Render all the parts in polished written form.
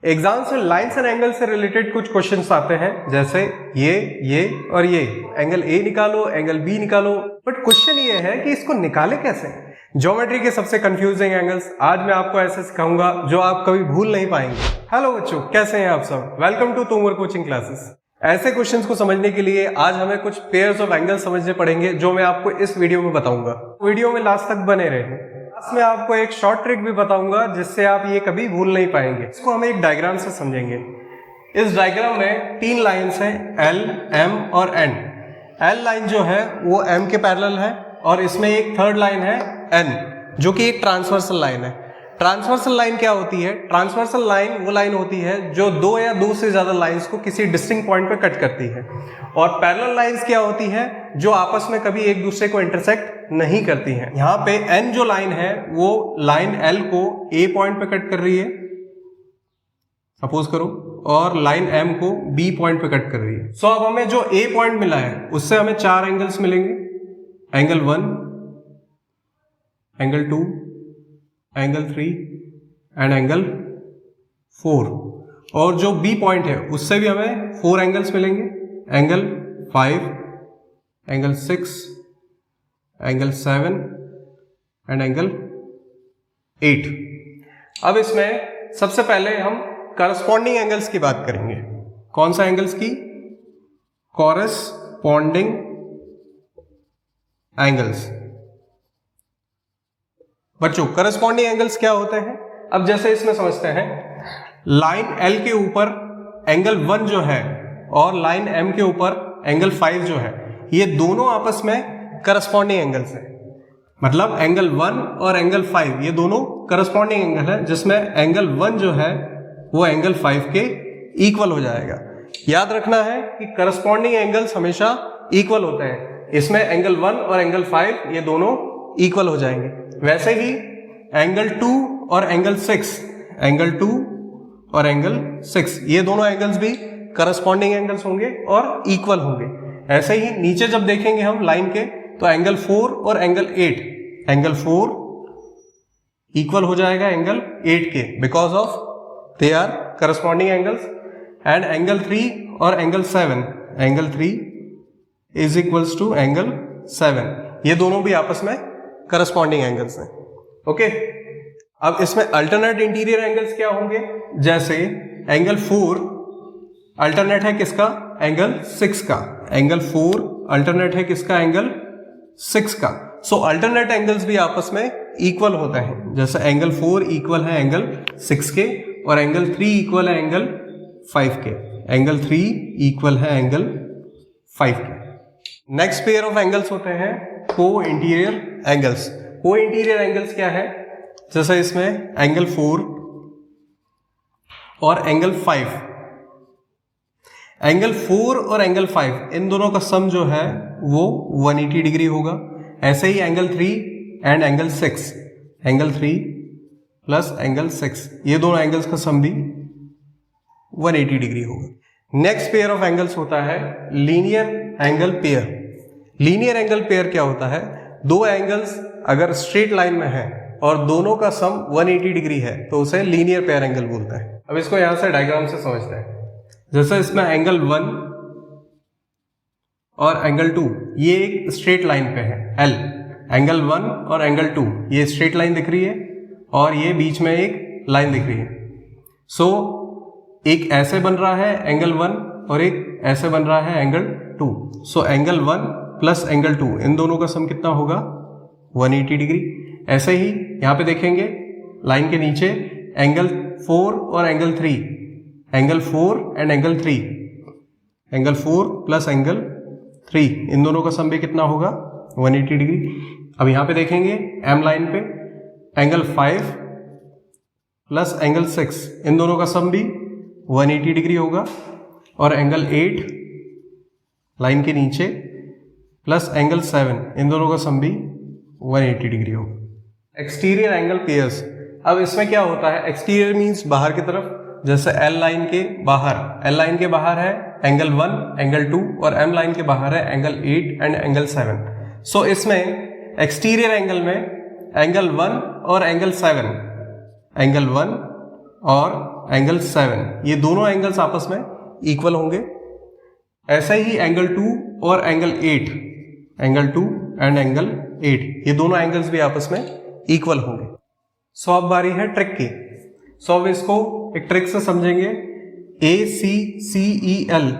Exam से lines and angle से related कुछ क्वेश्चंस आते हैं, जैसे ये और ये एंगल ए निकालो, एंगल बी निकालो। बट क्वेश्चन ये है कि इसको निकाले कैसे। ज्योमेट्री के सबसे कंफ्यूजिंग एंगल्स आज मैं आपको ऐसे सिखाऊंगा जो आप कभी भूल नहीं पाएंगे। हेलो बच्चों, कैसे हैं आप सब। Welcome to Tomar coaching classes. ऐसे क्वेश्चंस को समझने के लिए आज हमें कुछ पेयर्स ऑफ एंगल समझने पड़ेंगे, जो मैं आपको इस वीडियो में बताऊंगा। वीडियो में लास्ट तक बने रहें। मैं आपको एक शॉर्ट ट्रिक भी बताऊंगा जिससे आप ये कभी भूल नहीं पाएंगे। इसको हम एक डायग्राम से समझेंगे। इस डायग्राम में तीन लाइंस हैं, एल, एम और एन। एल लाइन जो है वो एम के पैरेलल है और इसमें एक थर्ड लाइन है एन, जो कि एक ट्रांसवर्सल लाइन है। ट्रांसवर्सल लाइन क्या होती है? ट्रांसवर्सल लाइन वो लाइन होती है जो दो या दो से ज्यादा लाइंस को किसी डिस्टिंक्ट पॉइंट पे कट करती है। और पैरेलल लाइंस क्या होती है? जो आपस में कभी एक दूसरे को इंटरसेक्ट नहीं करती हैं। यहाँ पे एन जो लाइन है वो लाइन एल को ए पॉइंट पे कट कर रही है, सपोज करो, और लाइन एम को बी पॉइंट पे कट कर रही है। सो अब हमें जो ए पॉइंट मिला है उससे हमें चार एंगल्स मिलेंगे, angle 1, angle 2, angle 3 and angle 4। और जो बी पॉइंट है उससे भी हमें 4 एंगल्स मिलेंगे, angle 5, angle 6, angle 7 and angle 8। अब इसमें सबसे पहले हम करस्पॉन्डिंग एंगल्स की बात करेंगे। कौन सा एंगल्स की? Corresponding angles. बच्चों, करस्पॉन्डिंग एंगल्स क्या होते हैं? अब जैसे इसमें समझते हैं, लाइन एल के ऊपर एंगल 1 जो है और लाइन एम के ऊपर एंगल 5 जो है, ये दोनों आपस में करस्पॉन्डिंग एंगल्स हैं। मतलब एंगल 1 और एंगल 5 ये दोनों करस्पॉन्डिंग एंगल है, जिसमें एंगल 1 जो है वो एंगल 5 के इक्वल हो जाएगा। याद रखना है कि करस्पॉन्डिंग एंगल्स हमेशा इक्वल होते हैं। इसमें एंगल 1 और एंगल 5 ये दोनों इक्वल हो जाएंगे। वैसे ही एंगल 2 और एंगल 6, एंगल 2 और एंगल 6 ये दोनों एंगल्स भी करस्पॉन्डिंग एंगल्स होंगे और इक्वल होंगे। ऐसे ही नीचे जब देखेंगे हम लाइन के, तो एंगल 4 और एंगल 8, एंगल 4 इक्वल हो जाएगा एंगल 8 के, because of they are corresponding angles. And angle 3 और angle 7, angle 3 is equals to angle 7, ये दोनों भी आपस में करस्पॉन्डिंग एंगल्स हैं। ओके, अब इसमें अल्टरनेट इंटीरियर एंगल्स क्या होंगे? जैसे एंगल 4 अल्टरनेट है किसका? एंगल 6 का। एंगल 4 अल्टरनेट है किसका? एंगल 6 का। सो अल्टरनेट एंगल्स भी आपस में इक्वल होते हैं। जैसे एंगल 4 इक्वल है एंगल 6 के और एंगल 3 इक्वल है एंगल 5 के। एंगल 3 इक्वल है एंगल 5 के। नेक्स्ट पेयर ऑफ एंगल्स होते हैं को इंटीरियर एंगल्स। को इंटीरियर एंगल्स क्या है? जैसे इसमें एंगल 4 और एंगल 5, एंगल 4 और एंगल 5 इन दोनों का सम जो है वो 180 डिग्री होगा। ऐसे ही angle 3 and angle 6, angle 3 plus angle 6 ये दोनों एंगल्स का सम भी 180 डिग्री होगा। नेक्स्ट पेयर ऑफ एंगल्स होता है linear angle pair. Linear angle pair क्या होता है? दो एंगल्स अगर स्ट्रेट लाइन में है और दोनों का सम 180 डिग्री है तो उसे लीनियर पेयर एंगल बोलते हैं। अब इसको यहां से डायग्राम से समझते हैं। जैसे इसमें एंगल 1 और एंगल 2 ये एक स्ट्रेट लाइन पे है, एल। एंगल 1 और एंगल 2 ये स्ट्रेट लाइन दिख रही है और ये बीच में एक लाइन दिख रही है। सो एक ऐसे बन रहा है एंगल 1 और एक ऐसे बन रहा है angle 2। So angle 1 plus angle 2 इन दोनों का सम कितना होगा? 180 डिग्री। ऐसे ही यहां पे देखेंगे लाइन के नीचे एंगल 4 और angle 3, angle 4 and angle 3, angle 4 plus angle 3 इन दोनों का सम भी कितना होगा? 180 डिग्री। अब यहां पे देखेंगे एम लाइन पे एंगल 5 प्लस एंगल 6 इन दोनों का सम भी 180 डिग्री होगा। और एंगल 8 लाइन के नीचे प्लस एंगल 7 इन दोनों का सम भी 180 डिग्री होगा। Exterior angle pairs. अब इसमें क्या होता है? एक्सटीरियर मींस बाहर की तरफ। जैसे एल लाइन के बाहर, एल लाइन के बाहर है एंगल 1, एंगल 2 और एम लाइन के बाहर है एंगल 8 एंड एंगल 7। सो इसमें एक्सटीरियर एंगल में एंगल 1 और एंगल 7, एंगल 1 और एंगल 7, ये दोनों एंगल्स आपस में इक्वल होंगे। ऐसा ही एंगल 2 और एंगल 8, एंगल 2 एंड एंगल 8, ये दोनों एंगल्स भी आपस में इक्वल होंगे। सो अब बारी है ट्रिक की। सो अब इसको एक ट्रिक से समझेंगे। ACCEL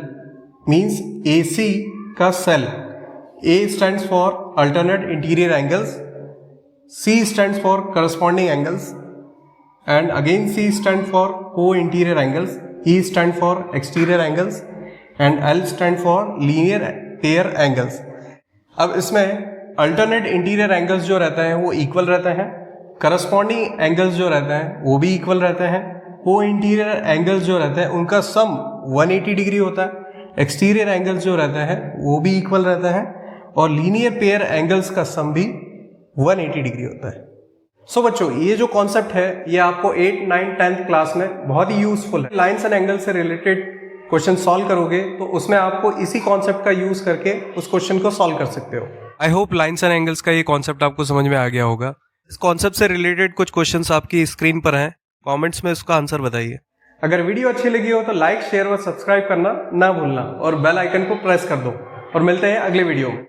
मीन्स AC का cell, A stands for alternate interior angles, C stands for corresponding angles, and again C stands for co-interior angles, E stands for exterior angles, and L stands for linear pair angles. अब इसमें alternate interior angles जो रहते हैं वो equal रहते हैं, corresponding angles जो रहते हैं वो भी इक्वल रहते हैं, को इंटीरियर एंगल्स जो रहते हैं उनका सम 180 डिग्री होता है, एक्सटीरियर एंगल्स जो रहते हैं वो भी इक्वल रहते हैं, और लीनियर पेयर एंगल्स का सम भी 180 डिग्री होता है। सो बच्चों, ये जो कॉन्सेप्ट है ये आपको 8, 9, 10th क्लास में बहुत ही यूजफुल है। लाइन्स एंड एंगल से रिलेटेड क्वेश्चन सॉल्व करोगे तो उसमें आपको इसी कॉन्सेप्ट का यूज करके उस क्वेश्चन को सॉल्व कर सकते हो। I hope lines and angles का ये कॉन्सेप्ट आपको समझ में आ गया होगा। इस कॉन्सेप्ट से रिलेटेड कुछ क्वेश्चंस आपकी स्क्रीन पर हैं, कमेंट्स में उसका आंसर बताइए। अगर वीडियो अच्छी लगी हो तो लाइक, शेयर और सब्सक्राइब करना ना भूलना, और बेल आइकन को प्रेस कर दो, और मिलते हैं अगले वीडियो में।